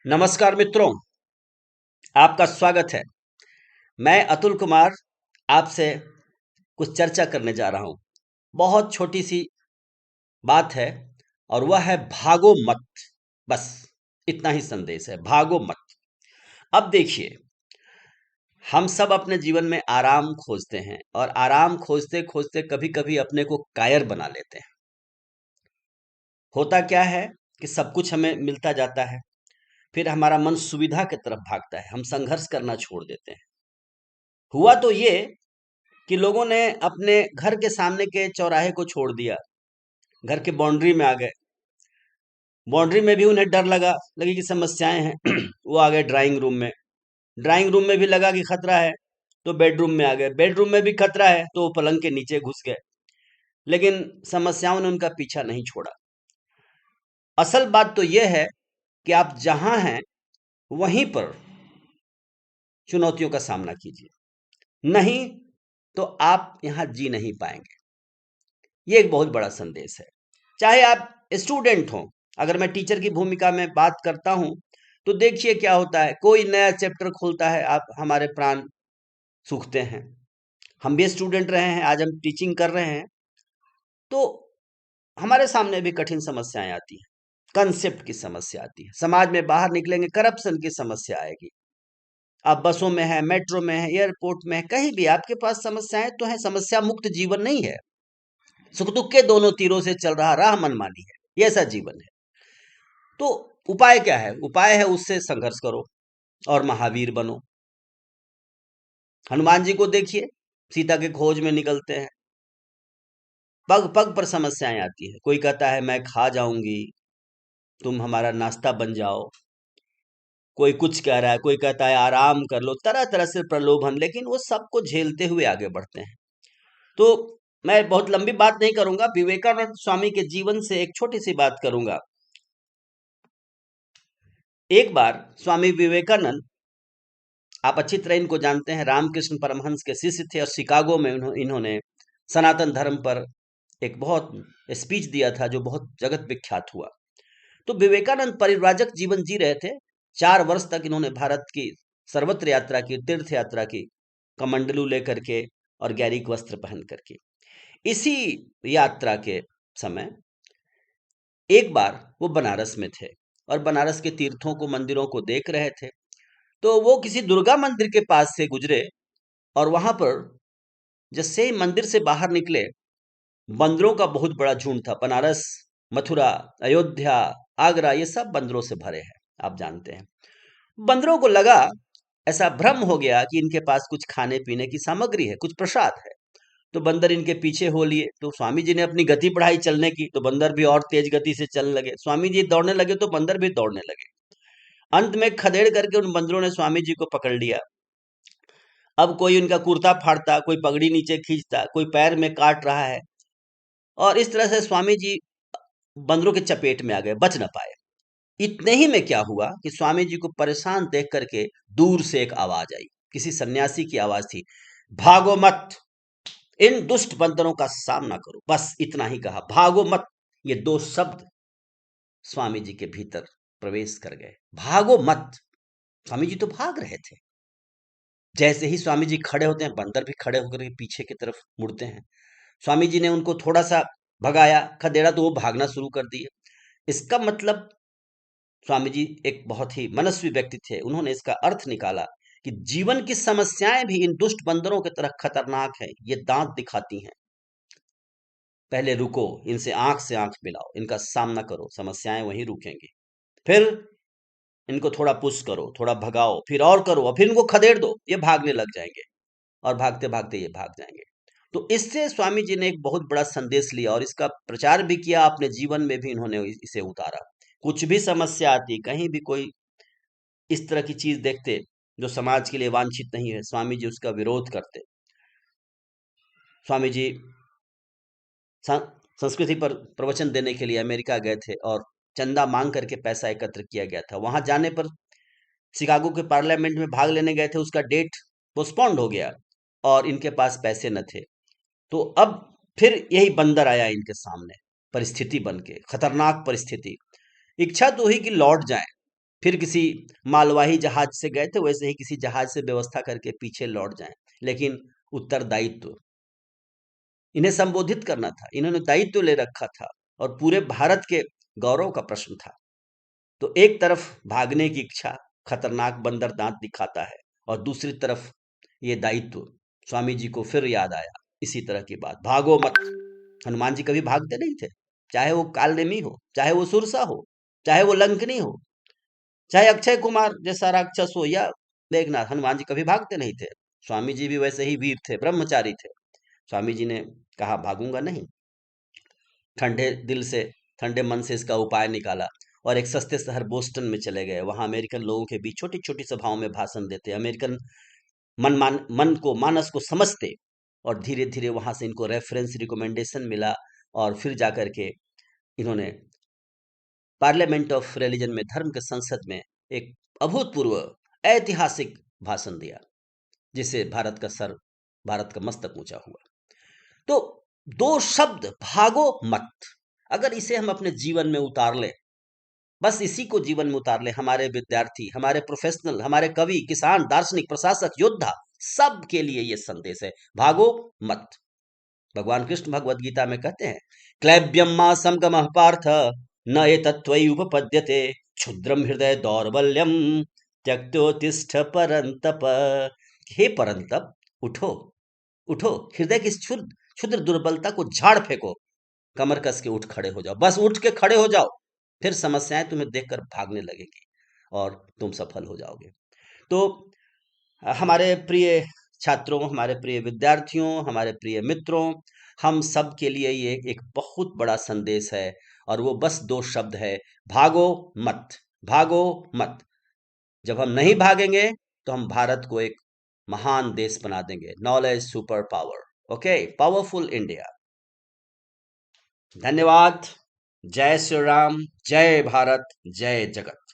नमस्कार मित्रों, आपका स्वागत है। मैं अतुल कुमार आपसे कुछ चर्चा करने जा रहा हूं। बहुत छोटी सी बात है और वह है भागो मत। बस इतना ही संदेश है, भागो मत। अब देखिए, हम सब अपने जीवन में आराम खोजते हैं और आराम खोजते खोजते कभी कभी अपने को कायर बना लेते हैं। होता क्या है कि सब कुछ हमें मिलता जाता है, फिर हमारा मन सुविधा की तरफ भागता है, हम संघर्ष करना छोड़ देते हैं। हुआ तो ये कि लोगों ने अपने घर के सामने के चौराहे को छोड़ दिया, घर के बाउंड्री में आ गए। बाउंड्री में भी उन्हें डर लगी कि समस्याएं हैं वो आ गए ड्राइंग रूम में। ड्राइंग रूम में भी लगा कि खतरा है, तो बेडरूम में आ गए। बेडरूम में भी खतरा है, तो वो पलंग के नीचे घुस गए। लेकिन समस्याओं ने उनका पीछा नहीं छोड़ा। असल बात तो यह है कि आप जहां हैं वहीं पर चुनौतियों का सामना कीजिए, नहीं तो आप यहां जी नहीं पाएंगे। ये एक बहुत बड़ा संदेश है। चाहे आप स्टूडेंट हो, अगर मैं टीचर की भूमिका में बात करता हूं, तो देखिए क्या होता है, कोई नया चैप्टर खोलता है, आप हमारे प्राण सूखते हैं। हम भी स्टूडेंट रहे हैं, आज हम टीचिंग कर रहे हैं, तो हमारे सामने भी कठिन समस्याएं आती हैं। कंसेप्ट की समस्या आती है, समाज में बाहर निकलेंगे करप्शन की समस्या आएगी। आप बसों में है, मेट्रो में है, एयरपोर्ट में है, कहीं भी आपके पास समस्याएं तो है। समस्या मुक्त जीवन नहीं है, सुख दुख के दोनों तीरों से चल रहा राह मनमानी है, ये ऐसा जीवन है। तो उपाय क्या है? उपाय है उससे संघर्ष करो और महावीर बनो। हनुमान जी को देखिए, सीता के खोज में निकलते हैं, पग पग पर समस्याएं आती है। कोई कहता है मैं खा जाऊंगी, तुम हमारा नाश्ता बन जाओ। कोई कुछ कह रहा है, कोई कहता है आराम कर लो, तरह तरह से प्रलोभन, लेकिन वो सबको झेलते हुए आगे बढ़ते हैं। तो मैं बहुत लंबी बात नहीं करूंगा, विवेकानंद स्वामी के जीवन से एक छोटी सी बात करूंगा। एक बार स्वामी विवेकानंद, आप अच्छी तरह इनको जानते हैं, रामकृष्ण परमहंस के शिष्य थे और शिकागो में इन्होंने सनातन धर्म पर एक बहुत स्पीच दिया था जो बहुत जगत विख्यात हुआ। तो विवेकानंद परिव्राजक जीवन जी रहे थे। 4 वर्ष तक इन्होंने भारत की सर्वत्र यात्रा की, तीर्थ यात्रा की, कमंडलू लेकर के और गैरिक वस्त्र पहन करके। इसी यात्रा के समय एक बार वो बनारस में थे और बनारस के तीर्थों को, मंदिरों को देख रहे थे। तो वो किसी दुर्गा मंदिर के पास से गुजरे और वहां पर जैसे ही मंदिर से बाहर निकले, बंदरों का बहुत बड़ा झुंड था। बनारस, मथुरा, अयोध्या, आगरा, ये सब बंदरों से भरे हैं, आप जानते हैं। बंदरों को लगा, ऐसा भ्रम हो गया कि इनके पास कुछ खाने पीने की सामग्री है, कुछ प्रसाद है। तो बंदर इनके पीछे हो लिए। तो स्वामी जी ने अपनी गति बढ़ाई चलने की, तो बंदर भी और तेज गति से चलने लगे। स्वामी जी दौड़ने लगे तो बंदर भी दौड़ने लगे। अंत में खदेड़ करके उन बंदरों ने स्वामी जी को पकड़ लिया। अब कोई उनका कुर्ता फाड़ता, कोई पगड़ी नीचे खींचता, कोई पैर में काट रहा है, और इस तरह से स्वामी जी बंदरों के चपेट में आ गए, बच न पाए। इतने ही में क्या हुआ कि स्वामी जी को परेशान देख करके दूर से एक आवाज आई, किसी सन्यासी की आवाज थी, भागो मत, इन दुष्ट बंदरों का सामना करो। बस इतना ही कहा, भागो मत। ये 2 शब्द स्वामी जी के भीतर प्रवेश कर गए। भागो मत। स्वामी जी तो भाग रहे थे। जैसे ही स्वामी जी खड़े होते हैं, बंदर भी खड़े होकर के पीछे की तरफ मुड़ते हैं। स्वामी जी ने उनको थोड़ा सा भगाया, खदेड़ा, तो वो भागना शुरू कर दिए। इसका मतलब, स्वामी जी एक बहुत ही मनस्वी व्यक्ति थे। उन्होंने इसका अर्थ निकाला कि जीवन की समस्याएं भी इन दुष्ट बंदरों की तरह खतरनाक हैं। ये दांत दिखाती हैं। पहले रुको, इनसे आंख से आंख मिलाओ, इनका सामना करो, समस्याएं वहीं रुकेंगी। फिर इनको थोड़ा पुश करो, थोड़ा भगाओ, फिर और करो, और फिर इनको खदेड़ दो, ये भागने लग जाएंगे और भागते भागते ये भाग जाएंगे। तो इससे स्वामी जी ने एक बहुत बड़ा संदेश लिया और इसका प्रचार भी किया, अपने जीवन में भी इन्होंने इसे उतारा। कुछ भी समस्या आती, कहीं भी कोई इस तरह की चीज देखते जो समाज के लिए वांछित नहीं है, स्वामी जी उसका विरोध करते। स्वामी जी संस्कृति पर प्रवचन देने के लिए अमेरिका गए थे और चंदा मांग करके पैसा एकत्र किया गया था। वहां जाने पर शिकागो के पार्लियामेंट में भाग लेने गए थे, उसका डेट पोस्टपोन्ड हो गया और इनके पास पैसे न थे। तो अब फिर यही बंदर आया इनके सामने, परिस्थिति बन के, खतरनाक परिस्थिति। इच्छा तो हुई कि लौट जाएं, फिर किसी मालवाही जहाज से गए थे, वैसे ही किसी जहाज से व्यवस्था करके पीछे लौट जाएं। लेकिन उत्तरदायित्व इन्हें संबोधित करना था, इन्होंने दायित्व ले रखा था और पूरे भारत के गौरव का प्रश्न था। तो एक तरफ भागने की इच्छा, खतरनाक बंदर दांत दिखाता है, और दूसरी तरफ ये दायित्व। स्वामी जी को फिर याद आया इसी तरह की बात, भागो मत। हनुमान जी कभी भागते नहीं थे, चाहे वो कालनेमी हो, चाहे वो सुरसा हो, चाहे वो लंकनी हो, चाहे अक्षय कुमार जैसा राक्षस हो, या मेघनाथ। हनुमान जी कभी भागते नहीं थे। स्वामी जी भी वैसे ही वीर थे, ब्रह्मचारी थे। स्वामी जी ने कहा भागूंगा नहीं। ठंडे दिल से, ठंडे मन से इसका उपाय निकाला और एक सस्ते शहर बोस्टन में चले गए। वहां अमेरिकन लोगों के बीच छोटी छोटी सभाओं में भाषण देते, अमेरिकन मन को, मानस को समझते। और धीरे धीरे वहां से इनको रेफरेंस रिकमेंडेशन मिला, और फिर जाकर के इन्होंने पार्लियामेंट ऑफ रिलीजन में, धर्म के संसद में, एक अभूतपूर्व ऐतिहासिक भाषण दिया, जिससे भारत का सर, भारत का मस्तक ऊंचा हुआ। तो दो शब्द, भागो मत, अगर इसे हम अपने जीवन में उतार लें, बस इसी को जीवन में उतार लें, हमारे विद्यार्थी, हमारे प्रोफेशनल, हमारे कवि, किसान, दार्शनिक, प्रशासक, योद्धा, सब के लिए ये संदेश है, भागो मत। भगवान कृष्ण भगवद गीता में कहते हैं, क्लैब्यम मा संगमः पार्थ न एतत्त्वयि उपपद्यते क्षुद्रम हृदय दौर्बल्यम त्यक्तोत्तिष्ठ परंतप। हे परंतप, उठो, उठो, हृदय की क्षुद्र दुर्बलता को झाड़ फेंको, कमर कस के उठ खड़े हो जाओ, बस उठ के खड़े हो जाओ, फिर समस्याएं तुम्हें देखकर भागने लगेगी और तुम सफल हो जाओगे। तो हमारे प्रिय छात्रों, हमारे प्रिय विद्यार्थियों, हमारे प्रिय मित्रों, हम सब के लिए ये एक बहुत बड़ा संदेश है, और वो बस दो शब्द है, भागो मत, भागो मत। जब हम नहीं भागेंगे तो हम भारत को एक महान देश बना देंगे, knowledge super power. Okay, powerful India. धन्यवाद। जय श्री राम, जय भारत, जय जगत।